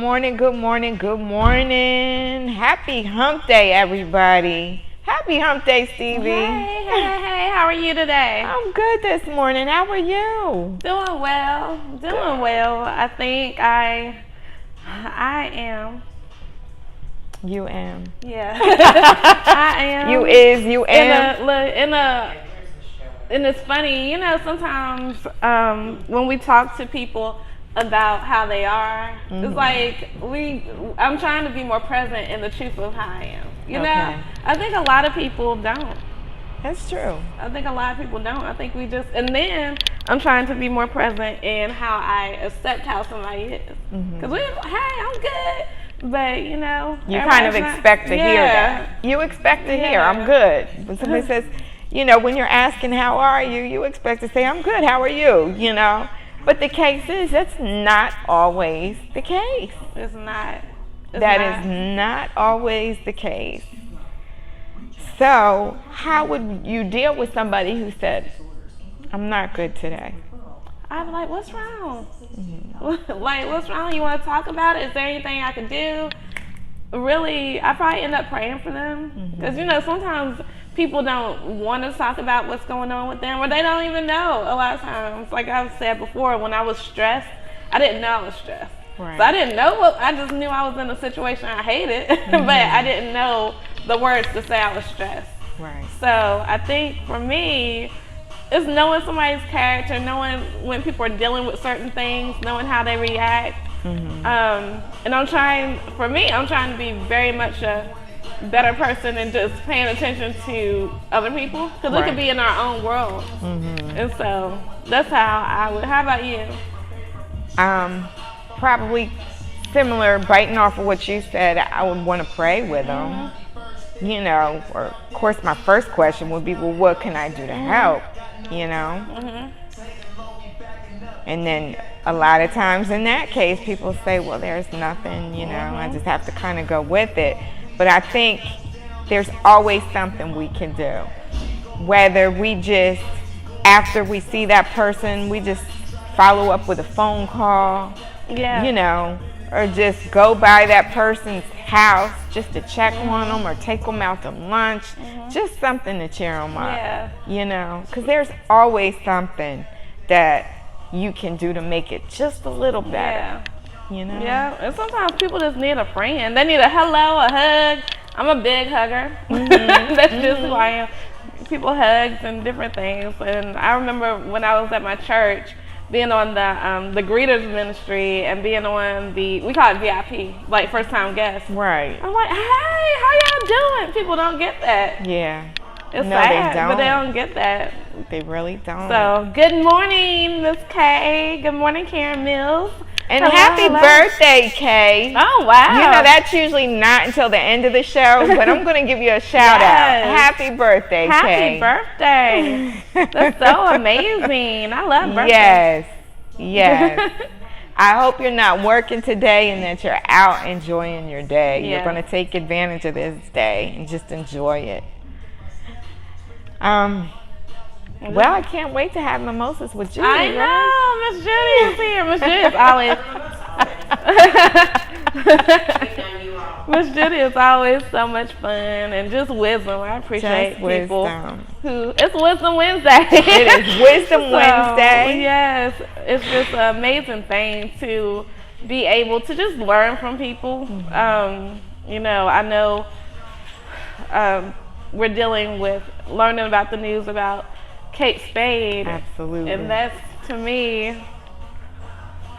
Morning, good morning, good morning. Happy hump day, everybody. Happy hump day, Stevie. Hey, how are you today? I'm good this morning. How are you? Doing well. I think I am. You am. Yeah. I am. You is, you am. And it's funny, sometimes when we talk to people about how they are, it's like I'm trying to be more present in the truth of how I am. You know? I think a lot of people don't. That's true. I think a lot of people don't. I think and then I'm trying to be more present in how I accept how somebody is. Because hey, I'm good. But, you kind of expect to hear that. You expect to hear, I'm good. When somebody says, when you're asking, how are you, you expect to say, I'm good, how are you, But the case is, that's not always the case. It's not. That is not always the case. So, how would you deal with somebody who said, I'm not good today? I'd be like, what's wrong? Like, what's wrong? You want to talk about it? Is there anything I could do? Really, I probably end up praying for them. Because, sometimes people don't want to talk about what's going on with them, or they don't even know a lot of times. Like I've said before, when I was stressed, I didn't know I was stressed. Right. So I didn't know I just knew I was in a situation I hated, but I didn't know the words to say I was stressed. Right. So I think for me, it's knowing somebody's character, knowing when people are dealing with certain things, knowing how they react. And I'm trying to be very much a better person and just paying attention to other people, because we could be in our own world. And so that's how I would. How about you? Probably similar, biting off of what you said. I would want to pray with them. Or of course my first question would be, well, what can I do to help? And then a lot of times in that case, people say, well, there's nothing, I just have to kind of go with it. But I think there's always something we can do. Whether we just, after we see that person, we just follow up with a phone call, or just go by that person's house just to check on them or take them out to lunch, just something to cheer them up, because there's always something that you can do to make it just a little better. Yeah, and sometimes people just need a friend. They need a hello, a hug. I'm a big hugger. That's just who I am. People hugs and different things. And I remember when I was at my church, being on the greeters ministry and being on we call it VIP, like first time guests. Right. I'm like, hey, how y'all doing? People don't get that. Yeah. It's sad, but they don't get that. They really don't. So, good morning, Miss Kay. Good morning, Karen Mills. And happy birthday, Kay. Oh, wow. That's usually not until the end of the show, but I'm going to give you a shout out. Happy birthday, Kay. Happy birthday. That's so amazing. I love birthdays. Yes. I hope you're not working today and that you're out enjoying your day. You're going to take advantage of this day and just enjoy it. Well, I can't wait to have mimosas with Judy. I know, Ms.Judie is here. Ms.Judie is always so much fun and just wisdom. I appreciate people who. It's Wisdom Wednesday. It is Wisdom Wednesday. Yes, it's just an amazing thing to be able to just learn from people. I know we're dealing with learning about the news about Kate Spade. Absolutely. And that's, to me,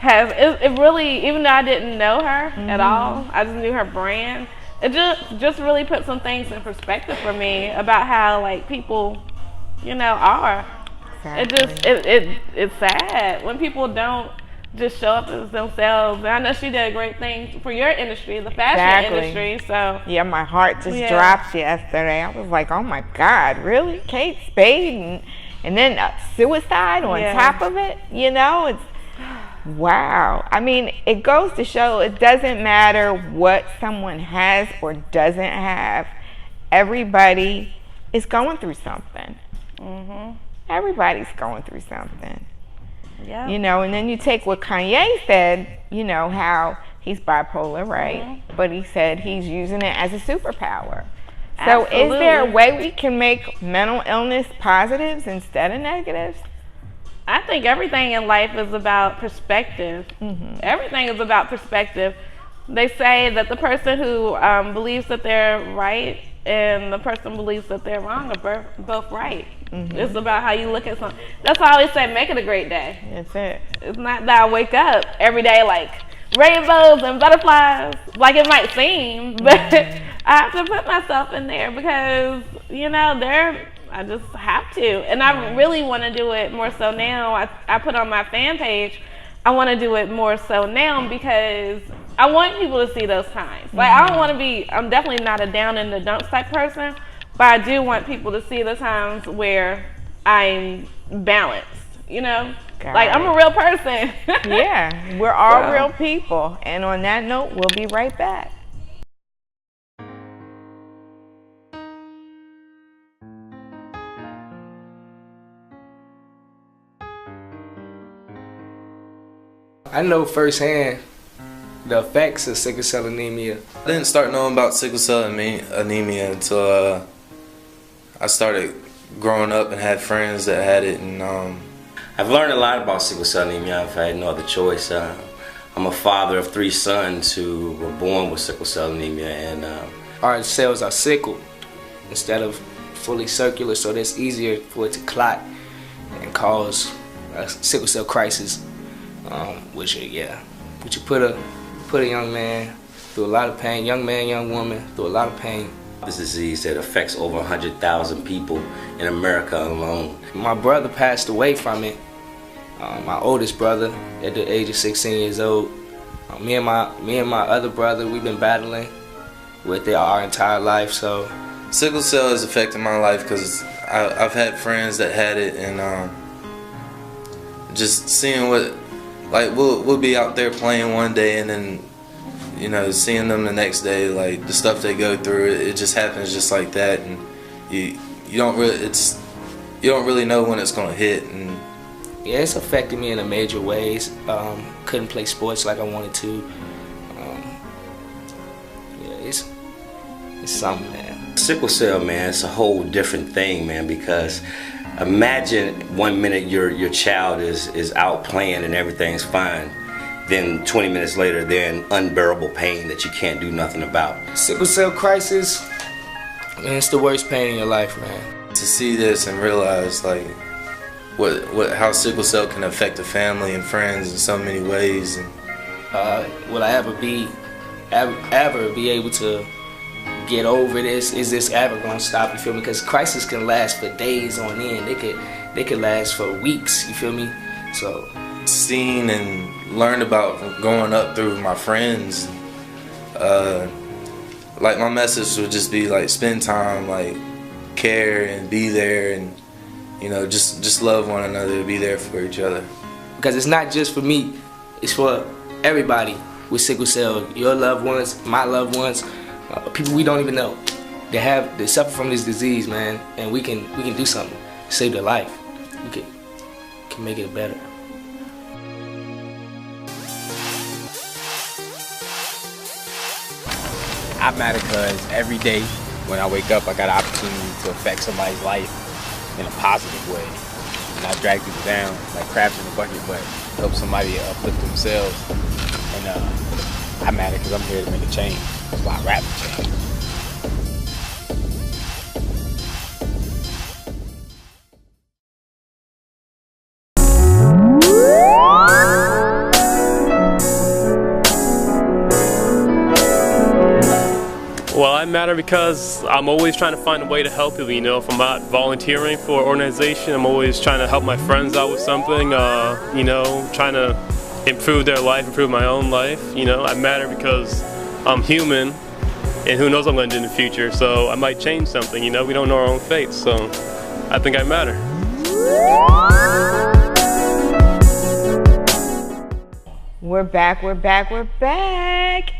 it really, even though I didn't know her at all, I just knew her brand, it just really put some things in perspective for me about how, like, people, are. Exactly. It's sad when people don't just show up as themselves. And I know she did a great thing for your industry, the fashion industry. So yeah, my heart just dropped yesterday. I was like, oh my God, really? Kate Spade and then suicide on top of it? It's wow. I mean, it goes to show it doesn't matter what someone has or doesn't have. Everybody is going through something. Everybody's going through something. Yeah. And then you take what Kanye said, how he's bipolar, right? But he said he's using it as a superpower. Absolutely. So is there a way we can make mental illness positives instead of negatives? I think everything in life is about perspective. Everything is about perspective. They say that the person who believes that they're right and the person believes that they're wrong are both right. It's about how you look at something. That's why I always say, make it a great day. That's it. It's not that I wake up every day like rainbows and butterflies, like it might seem, but I have to put myself in there because, you know, I just have to. And I really want to do it more so now. I put on my fan page, I want to do it more so now because I want people to see those times. Like, I don't want to be, I'm definitely not a down in the dumps type person, but I do want people to see the times where I'm balanced, you know? Like, I'm a real person. Yeah, we're all real people. And on that note, we'll be right back. I know firsthand the effects of sickle cell anemia. I didn't start knowing about sickle cell anemia until I started growing up and had friends that had it. And I've learned a lot about sickle cell anemia. I've had no other choice. I'm a father of 3 sons who were born with sickle cell anemia, and our cells are sickled instead of fully circular, so that's easier for it to clot and cause a sickle cell crisis. Which you put a young man through a lot of pain, young man, young woman through a lot of pain. This disease that affects over 100,000 people in America alone. My brother passed away from it. My oldest brother at the age of 16 years old. Me and my other brother, we've been battling with it our entire life. So sickle cell has affected my life because I've had friends that had it, and just seeing what. Like, we'll be out there playing one day, and then, you know, seeing them the next day, like the stuff they go through, it just happens just like that, and you don't really know when it's gonna hit. And yeah, it's affected me in major ways. Couldn't play sports like I wanted to. Yeah, it's something, man. Sickle cell, man, it's a whole different thing, man, because imagine 1 minute your child is out playing and everything's fine. Then 20 minutes later, they're in unbearable pain that you can't do nothing about. Sickle cell crisis, man, it's the worst pain in your life, man. To see this and realize, like, how sickle cell can affect a family and friends in so many ways. And will I ever be able to get over this? Is this ever gonna stop? You feel me? Because crisis can last for days on end. They could last for weeks. You feel me? So seen and learned about growing up through my friends. Like, my message would just be like, spend time, like, care and be there, and, you know, just love one another, be there for each other. Because it's not just for me, it's for everybody with sickle cell. Your loved ones, my loved ones, people we don't even know. They suffer from this disease, man, and we can do something to save their life. We can make it better. I matter because every day when I wake up, I got an opportunity to affect somebody's life in a positive way. Not drag people down like crabs in a bucket, but help somebody uplift themselves. And I matter because I'm here to make a change. That's why I rap for change. Well, I matter because I'm always trying to find a way to help people, you know. If I'm not volunteering for an organization, I'm always trying to help my friends out with something, you know, trying to improve their life, improve my own life, you know. I matter because I'm human, and who knows what I'm going to do in the future, so I might change something, you know. We don't know our own fate, so I think I matter. We're back,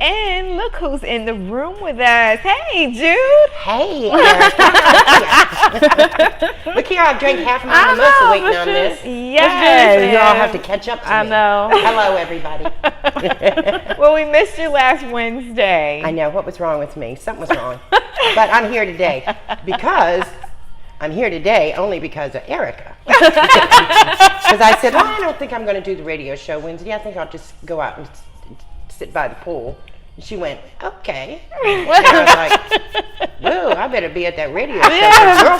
and look who's in the room with us. Hey, Jude. Hey, look here, I've drank half of my mimosa waiting on this. Yes. You all have to catch up to me. I know. Hello, everybody. Well, we missed you last Wednesday. I know. What was wrong with me? Something was wrong. But I'm here today because only because of Erica. Because I said, I don't think I'm going to do the radio show Wednesday. I think I'll just go out and sit by the pool. And she went, okay. And I was like, whoa, I better be at that radio show.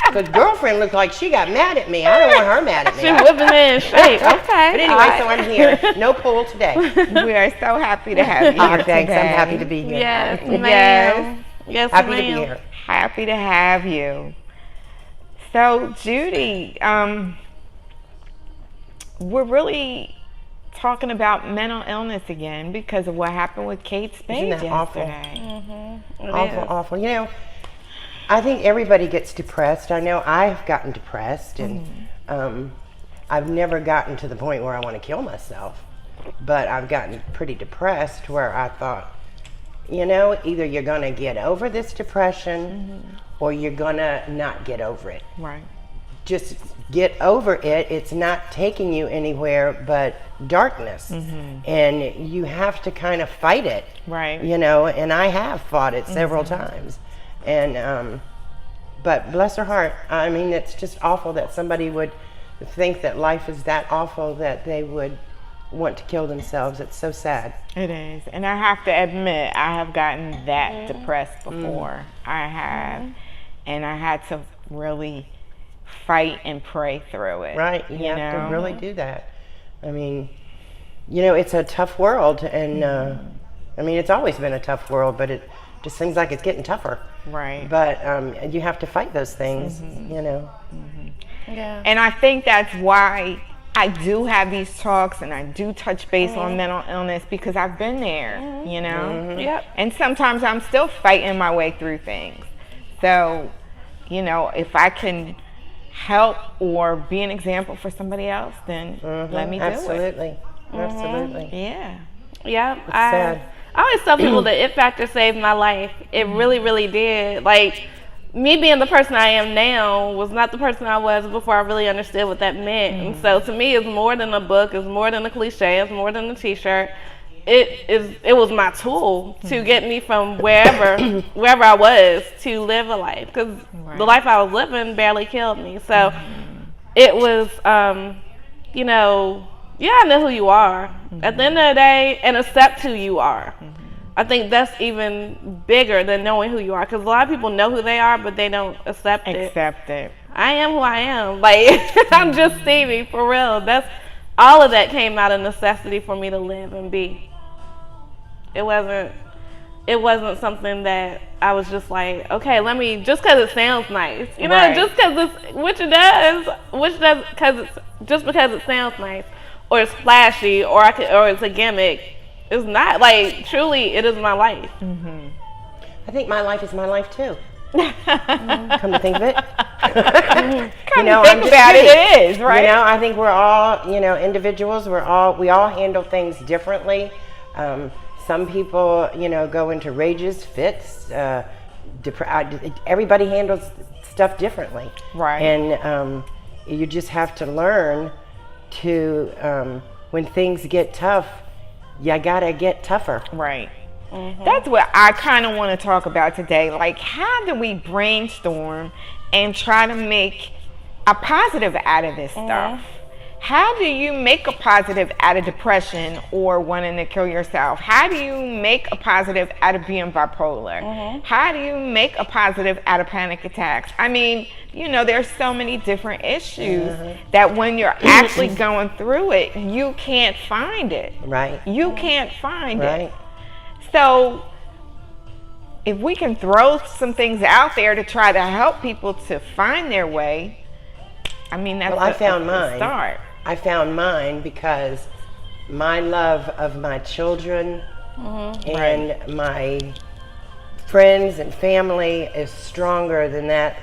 Because girlfriend looked like she got mad at me. I don't want her mad at me. She whipping me in shape. Okay. But anyway, so I'm here. No pool today. We are so happy to have you here Thanks. today. I'm happy to be here. Yes, ma'am. Yes. Yes, Happy ma'am. to be here. Happy to have you. So, Judy, we're really talking about mental illness again because of what happened with Kate Spade Isn't that awful? yesterday. Awful. You know, I think everybody gets depressed. I know I've gotten depressed, and I've never gotten to the point where I want to kill myself. But I've gotten pretty depressed where I thought, you know, either you're going to get over this depression or you're going to not get over it. Right. Just get over it. It's not taking you anywhere but darkness. And you have to kind of fight it. Right. You know, and I have fought it several times. And, but bless her heart, I mean, it's just awful that somebody would think that life is that awful that they would want to kill themselves. It's so sad. It is. And I have to admit, I have gotten that depressed before. I have. And I had to really fight and pray through it. Right. You have know? to really do that. I mean, you know, it's a tough world. And, I mean, it's always been a tough world, but it just seems like it's getting tougher. Right. But you have to fight those things, you know. Yeah. And I think that's why I do have these talks and I do touch base on mental illness because I've been there, you know? Yep. And sometimes I'm still fighting my way through things. So, you know, if I can help or be an example for somebody else, then let me do it. Absolutely. Yeah. Yeah. sad. I always tell people the It Factor saved my life. It really, really did. Like, me being the person I am now was not the person I was before I really understood what that meant. And so to me, it's more than a book, it's more than a cliche, it's more than a t-shirt. It was my tool to get me from wherever I was to live a life. Because the life I was living barely killed me. So it was, you know, I know who you are. At the end of the day, and accept who you are. I think that's even bigger than knowing who you are, because a lot of people know who they are, but they don't accept it. I am who I am. Like, I'm just Stevie, for real. That's all of that came out of necessity for me to live and be. It wasn't something that I was just like, okay, let me, just because it sounds nice, you know, just because just because it sounds nice, or it's flashy, or it's a gimmick. It's not. Like, truly, it is my life. I think my life is my life too. Come to think of it. You know, think about it, it is, right? You know, I think we're all, you know, individuals. We all handle things differently. Some people, you know, go into rages, fits. Everybody handles stuff differently. Right. And you just have to learn to, when things get tough, you gotta get tougher. Right. That's what I kind of want to talk about today. Like, how do we brainstorm and try to make a positive out of this stuff? How do you make a positive out of depression or wanting to kill yourself? How do you make a positive out of being bipolar? How do you make a positive out of panic attacks? I mean, you know, there's so many different issues that when you're actually going through it, you can't find it. Right. You can't find it. So if we can throw some things out there to try to help people to find their way, I mean, that's I found mine. Start. I found mine because my love of my children and my friends and family is stronger than that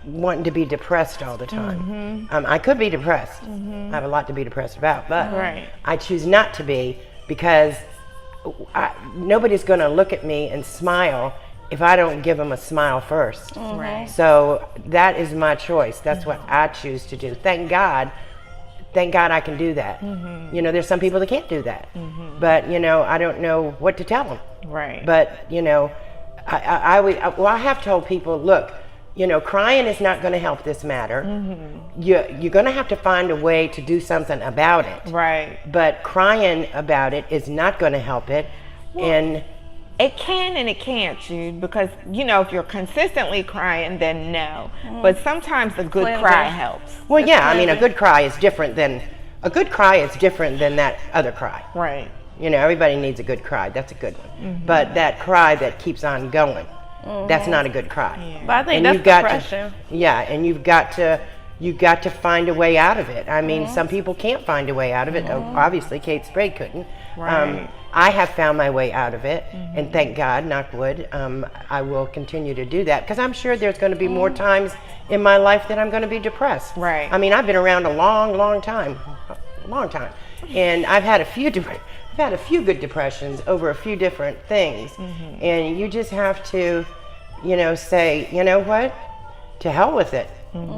wanting to be depressed all the time. I could be depressed. I have a lot to be depressed about, but I choose not to be because nobody's going to look at me and smile if I don't give them a smile first. Right. So that is my choice. That's what I choose to do. Thank God I can do that. You know, there's some people that can't do that. But, you know, I don't know what to tell them. Right. But, you know, I have told people, look, you know, crying is not going to help this matter. You're going to have to find a way to do something about it. Right. But crying about it is not going to help it. And it can and it can't, Jude, because, you know, if you're consistently crying, then no. But sometimes a good cry helps. well, yeah, I mean, a good cry is different than that other cry. Right. You know, everybody needs a good cry. That's a good one. But that cry that keeps on going, that's not a good cry. Yeah. But I think And that's you've got depression. and you've got to find a way out of it. I mean, some people can't find a way out of it. Obviously, Kate Sprague couldn't. Right. I have found my way out of it, and thank God, knock wood, I will continue to do that, because I'm sure there's going to be more times in my life that I'm going to be depressed. Right. I mean, I've been around a long time, and I've had a few good depressions over a few different things, and you just have to, you know, say, you know what, to hell with it.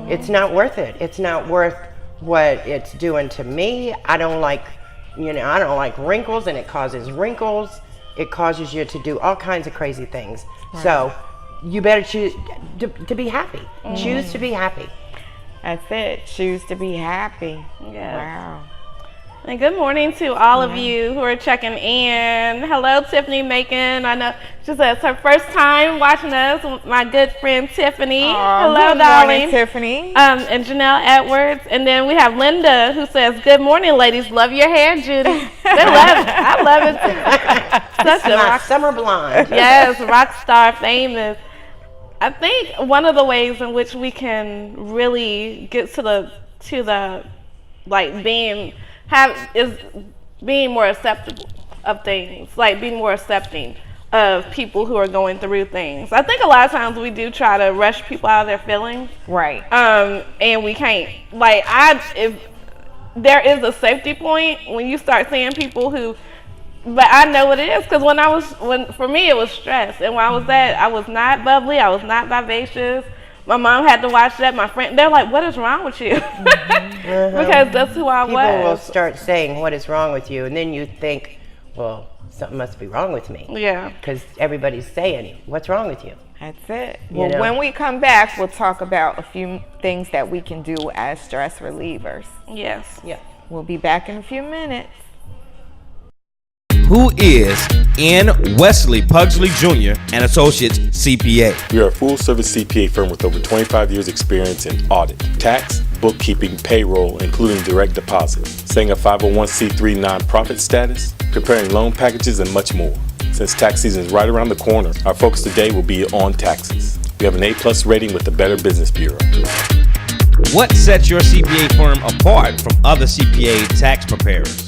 It's not worth it. It's not worth what it's doing to me. I don't like wrinkles, and it causes wrinkles. It causes you to do all kinds of crazy things. Right. So you better choose to be happy. Choose to be happy. That's it. Choose to be happy. Yes. Wow. And good morning to all of you who are checking in. Hello, Tiffany Macon. I know she said it's her first time watching us with my good friend Tiffany. Hello, good darling. morning, Tiffany. And Janelle Edwards. And then we have Linda who says, good morning, ladies. Love your hair, Judy. They love it. I love it too. Such a My summer blonde. Yes, rock star famous. I think one of the ways in which we can really get to the like being more acceptable of things, like being more accepting of people who are going through things. I think a lot of times we do try to rush people out of their feelings. Right. And we can't. Like if there is a safety point when you start seeing people who, but I know what it is, because for me it was stress, and when I was not bubbly, I was not vivacious. My mom had to watch that. My friend, they're like, "What is wrong with you?" Because that's who I was. People will start saying, "What is wrong with you?" And then you think, "Well, something must be wrong with me." Yeah. Because everybody's saying, "What's wrong with you?" That's it. You Well, know? when we come back, we'll talk about a few things that we can do as stress relievers. Yes. Yeah. We'll be back in a few minutes. Who is N. Wesley Pugsley Jr. and Associates CPA? We are a full-service CPA firm with over 25 years experience in audit, tax, bookkeeping, payroll, including direct deposit, setting a 501c3 nonprofit status, preparing loan packages, and much more. Since tax season is right around the corner, our focus today will be on taxes. We have an A+ rating with the Better Business Bureau. What sets your CPA firm apart from other CPA tax preparers?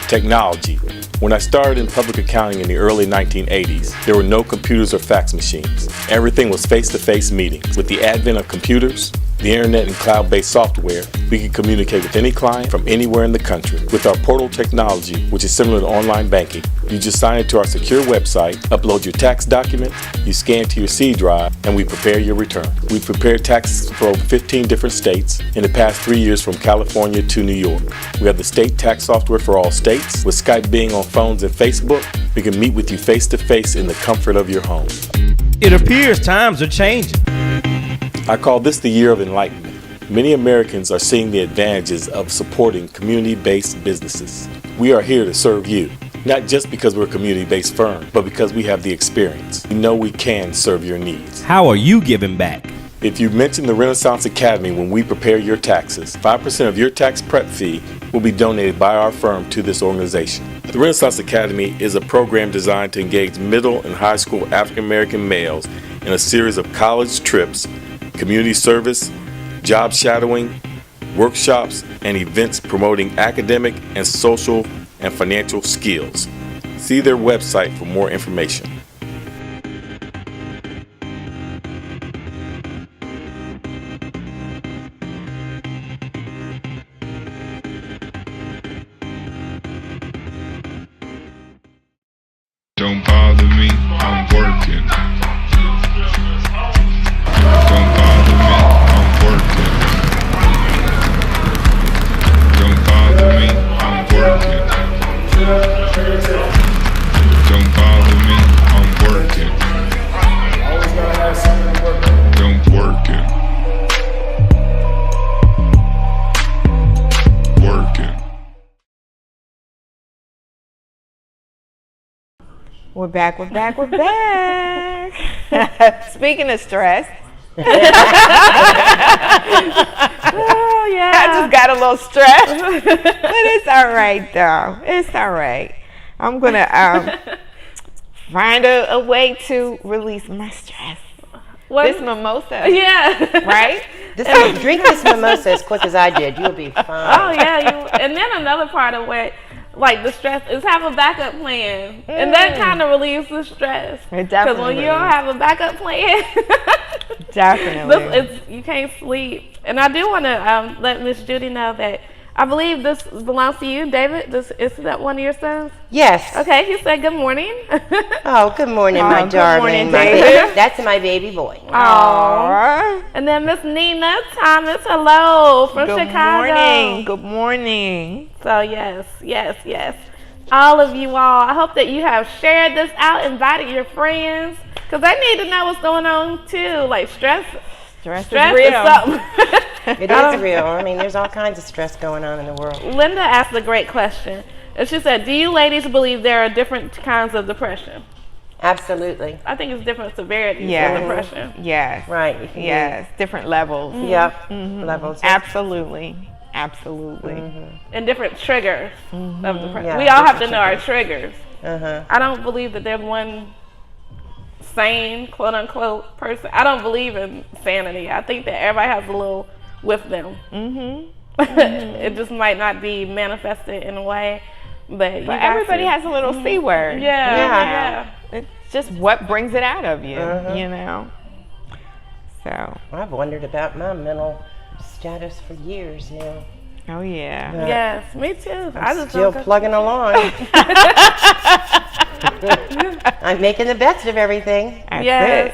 Technology. When I started in public accounting in the early 1980s, there were no computers or fax machines. Everything was face-to-face meetings. With the advent of computers, the internet, and cloud-based software, we can communicate with any client from anywhere in the country. With our portal technology, which is similar to online banking, you just sign into our secure website, upload your tax documents, you scan to your C drive, and we prepare your return. We've prepared taxes for over 15 different states in the past 3 years, from California to New York. We have the state tax software for all states. With Skype being on phones and Facebook, we can meet with you face-to-face in the comfort of your home. It appears times are changing. I call this the year of enlightenment. Many Americans are seeing the advantages of supporting community-based businesses. We are here to serve you, not just because we're a community-based firm, but because we have the experience. We know we can serve your needs. How are you giving back? If you mention the Renaissance Academy when we prepare your taxes, 5% of your tax prep fee will be donated by our firm to this organization. The Renaissance Academy is a program designed to engage middle and high school African American males in a series of college trips, community service, job shadowing, workshops, and events promoting academic and social and financial skills. See their website for more information. Don't bother me, I'm working. We're back. Speaking of stress. Oh, yeah. I just got a little stressed. But it's all right, though. It's all right. I'm going to find a way to release my stress. This mimosa. Yeah. Right? Drink this mimosa as quick as I did. You'll be fine. Oh, yeah. And then another part of what, like, the stress is have a backup plan. And that kind of relieves the stress. It definitely Because when you don't have a backup plan, definitely. You can't sleep. And I do want to let Ms.Judie know that I believe this belongs to you, David. Is that one of your sons? Yes. Okay, he said good morning. Oh, good morning, my darling. Morning, David. That's my baby boy. Aww. And then Miss Nina Thomas, hello, from Chicago. Good morning. So yes. All of you all, I hope that you have shared this out, invited your friends, because they need to know what's going on too, like stress is real. Something. It is real. I mean, there's all kinds of stress going on in the world. Linda asked a great question. And she said, do you ladies believe there are different kinds of depression? Absolutely. I think it's different severities of depression. Yes. Right. Yes. Different levels. Mm-hmm. Yep. Mm-hmm. Levels. Absolutely. Mm-hmm. And different triggers of depression. Yeah, we all have to know our triggers. I don't believe that there's one sane, quote unquote, person. I don't believe in sanity. I think that everybody has a little with them. It just might not be manifested in a way, but everybody has a little C word. Yeah. It's just what brings it out of you, you know. So I've wondered about my mental status for years now. Oh yeah. Yes, me too. I'm still plugging along. I'm making the best of everything. That's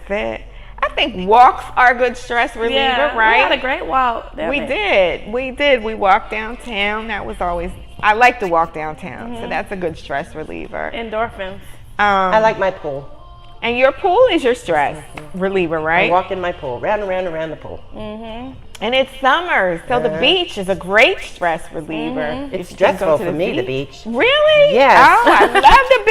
it. I think walks are a good stress reliever, right? We had a great walk. We did. We walked downtown. That was always. I like to walk downtown, so that's a good stress reliever. Endorphins. I like my pool. And your pool is your stress reliever, right? I walk in my pool, round and round around the pool. And it's summer, so the beach is a great stress reliever. It's stressful for me, the beach. Really? Yes. Oh, I love the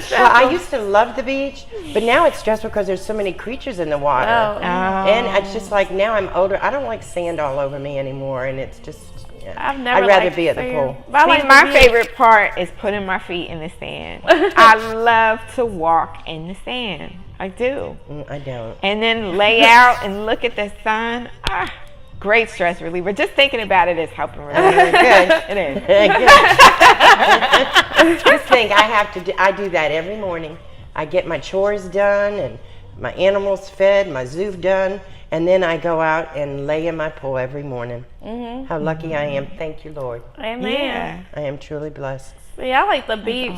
beach. Well, I used to love the beach, but now it's stressful because there's so many creatures in the water. And it's just like now I'm older. I don't like sand all over me anymore, and it's just. I'd rather be at the pool. My favorite part is putting my feet in the sand. I love to walk in the sand. I do. I don't. And then lay out and look at the sun. Great stress reliever. Just thinking about it is helping relieve. Good. It is. Just think, I do that every morning. I get my chores done and my animals fed, my zoo done, and then I go out and lay in my pool every morning. How lucky I am. Thank you, Lord. Amen. Yeah. I am truly blessed. Yeah, I like the beach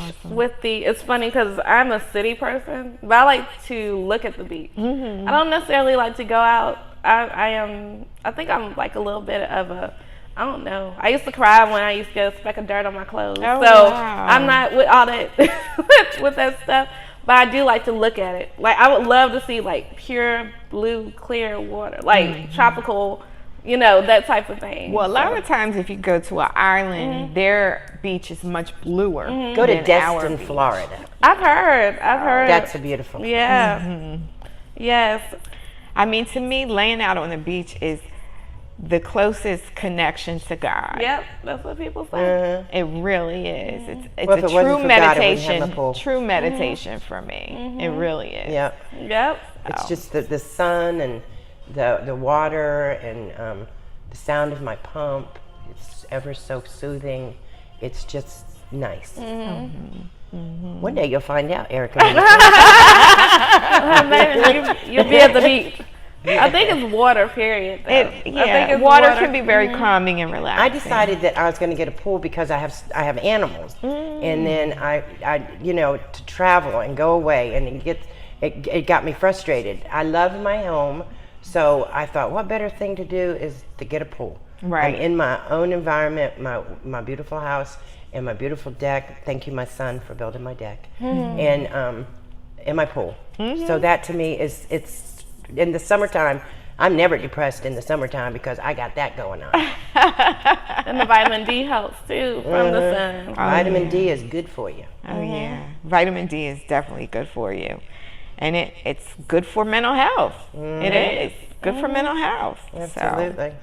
it's funny because I'm a city person, but I like to look at the beach. I don't necessarily like to go out. I think I'm like a little bit of a, I don't know. I used to cry when I used to get a speck of dirt on my clothes. I'm not with all that, with that stuff. But I do like to look at it. Like, I would love to see, like, pure blue, clear water. Like, tropical, that type of thing. Well, a lot of times if you go to an island, their beach is much bluer. Go to Destin, Florida. I've heard. That's a beautiful place. Yeah. Yes. I mean, to me, laying out on the beach is the closest connection to God. Yep, that's what people say. It really is. It's Well, a if it wasn't true for God, it wouldn't have meditation. the pool. True meditation for me. It really is. Yep. It's just the sun and the water and the sound of my pump. It's ever so soothing. It's just nice. One day you'll find out, Erica. You'll be at the beach. I think it's water, period. I think water can be very calming and relaxing. I decided that I was going to get a pool because I have animals, and then I to travel and go away, and it got me frustrated. I love my home, so I thought, what better thing to do is to get a pool. Right. I'm in my own environment, my beautiful house and my beautiful deck. Thank you, my son, for building my deck, and my pool. So that to me it's in the summertime. I'm never depressed in the summertime because I got that going on. And the vitamin D helps too from the sun. Vitamin D is good for you. Oh yeah, vitamin D is definitely good for you, and it's good for mental health. It is good for mental health. Absolutely.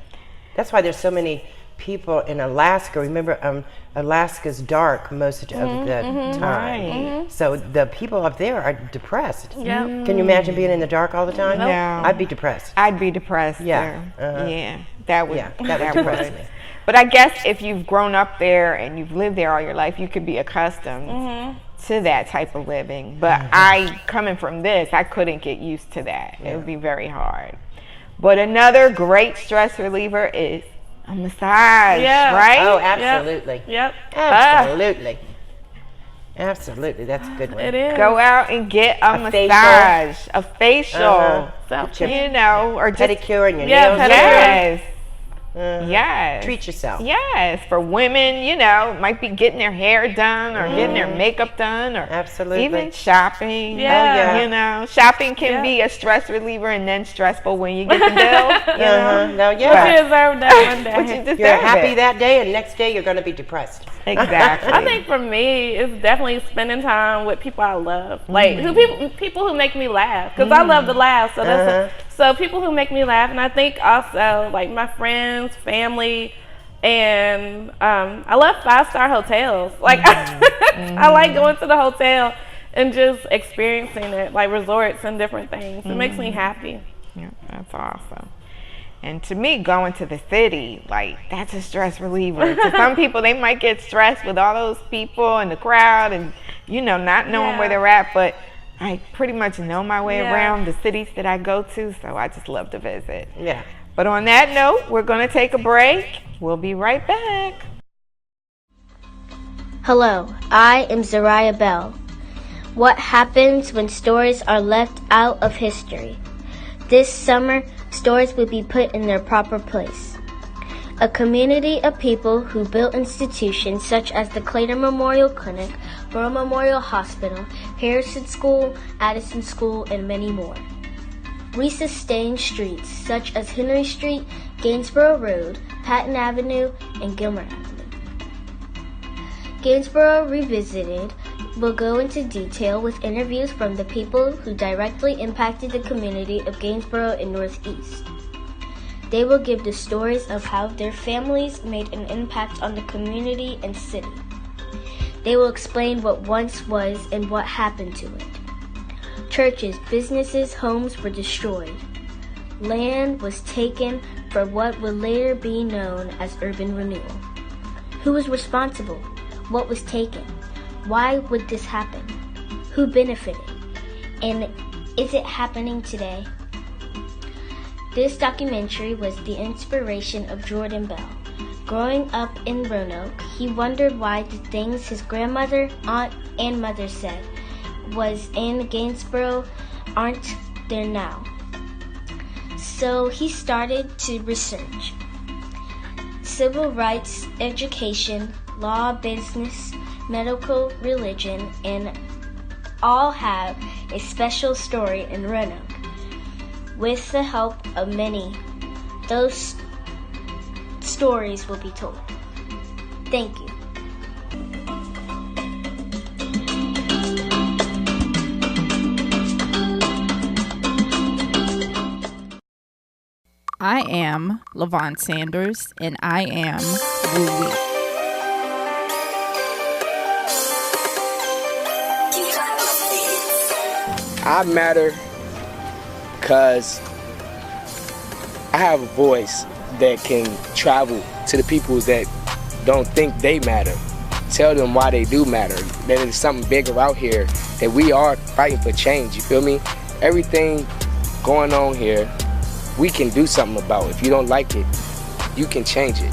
That's why there's so many people in Alaska. Remember, Alaska's dark most of the time. Right. So the people up there are depressed. Yeah. Can you imagine being in the dark all the time? No. I'd be depressed. I'd be depressed. Yeah. There. Yeah, that would. Yeah, that would depress me. But I guess if you've grown up there and you've lived there all your life, you could be accustomed to that type of living. But I, coming from this, I couldn't get used to that. It would be very hard. But another great stress reliever is a massage, right? Oh, absolutely. Yep. Absolutely. Absolutely. That's a good one. It is. Go out and get a facial. massage, a facial, Self-care. you know, or just Pedicure and your Yeah, nails. yes. Yes. Treat yourself. Yes. For women, you know, might be getting their hair done or getting their makeup done or Absolutely. even shopping. Yeah. You know, shopping can be a stress reliever and then stressful when you get the bill. You know? No, You yeah. deserve that one But you day. deserve You're happy it. that day, and next day you're going to be depressed. Exactly. I think for me, it's definitely spending time with people I love, like people who make me laugh, because I love to laugh. So that's so people who make me laugh, and I think also like my friends, family, and I love 5-star hotels. Like I like going to the hotel and just experiencing it, like resorts and different things. It makes me happy. Yeah, that's awesome. And to me, going to the city, like, that's a stress reliever. To some people, they might get stressed with all those people and the crowd and, you know, not knowing where they're at. But I pretty much know my way around the cities that I go to, so I just love to visit. Yeah. But on that note, we're going to take a break. We'll be right back. Hello, I am Zariah Bell. What happens when stories are left out of history? This summer, stories will be put in their proper place. A community of people who built institutions such as the Clayton Memorial Clinic, Burrow Memorial Hospital, Harrison School, Addison School, and many more. We sustain streets such as Henry Street, Gainsborough Road, Patton Avenue, and Gilmer Avenue. Gainsborough Revisited will go into detail with interviews from the people who directly impacted the community of Gainsborough and Northeast. They will give the stories of how their families made an impact on the community and city. They will explain what once was and what happened to it. Churches, businesses, homes were destroyed. Land was taken for what would later be known as urban renewal. Who was responsible? What was taken? Why would this happen? Who benefited? And is it happening today? This documentary was the inspiration of Jordan Bell. Growing up in Roanoke, he wondered why the things his grandmother, aunt, and mother said was in Gainsborough aren't there now. So he started to research. Civil rights, education, law, business, medical, religion, and all have a special story in Roanoke. With the help of many, those stories will be told. Thank you. I am LaVon Sanders, and I am Woo Wee. I matter because I have a voice that can travel to the people that don't think they matter. Tell them why they do matter. That there's something bigger out here, that we are fighting for change, you feel me? Everything going on here, we can do something about. If you don't like it, you can change it.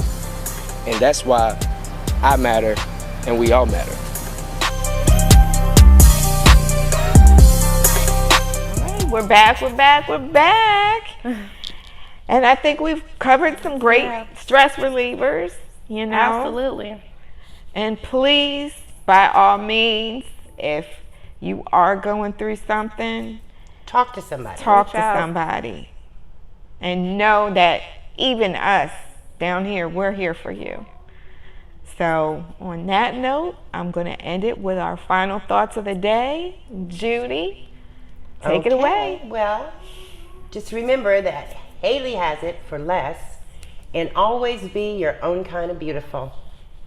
And that's why I matter and we all matter. We're back. And I think we've covered some great stress relievers, you know. Absolutely. And please, by all means, if you are going through something, talk to somebody. Talk to somebody. And know that even us down here, we're here for you. So on that note, I'm going to end it with our final thoughts of the day. Judy, take it away. Well, just remember that Haley has it for less, and always be your own kind of beautiful.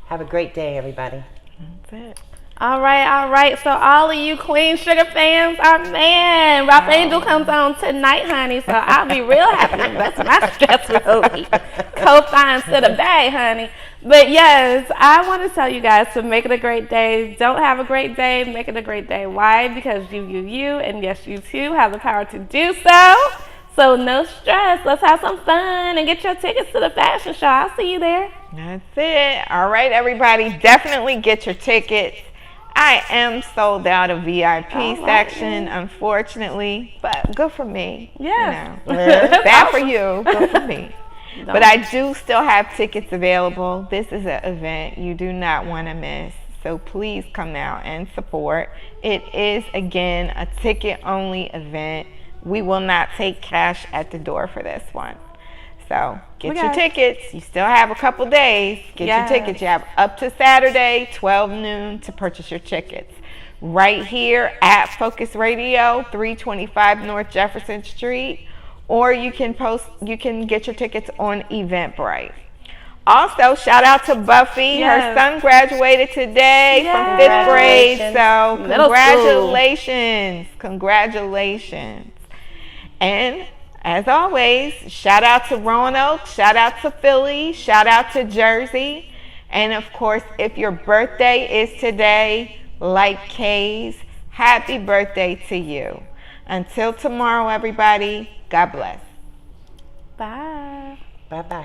Have a great day, everybody. That's it. All right. So all of you Queen Sugar fans are man. Ralph Angel comes on tonight, honey. So I'll be real happy. That's my stress relief. Co-sign to the bag, honey. But yes, I want to tell you guys to make it a great day. Don't have a great day. Make it a great day. Why? Because you, and yes, you too have the power to do so. So no stress. Let's have some fun and get your tickets to the fashion show. I'll see you there. That's it. All right, everybody. Definitely get your tickets. I am sold out of VIP section, unfortunately, but good for me. Yeah. You know. Bad for you, good for me. But I do still have tickets available. This is an event you do not want to miss. So please come out and support. It is, again, a ticket-only event. We will not take cash at the door for this one. So get your tickets. You still have a couple days. Get your tickets. You have up to Saturday, 12 noon, to purchase your tickets. Right here at Focus Radio, 325 North Jefferson Street. Or you can get your tickets on Eventbrite. Also, shout out to Buffy. Her son graduated today from 5th grade. So congratulations. Congratulations. And as always, shout out to Roanoke, shout out to Philly, shout out to Jersey. And of course, if your birthday is today, like Kay's, happy birthday to you. Until tomorrow, everybody, God bless. Bye. Bye-bye.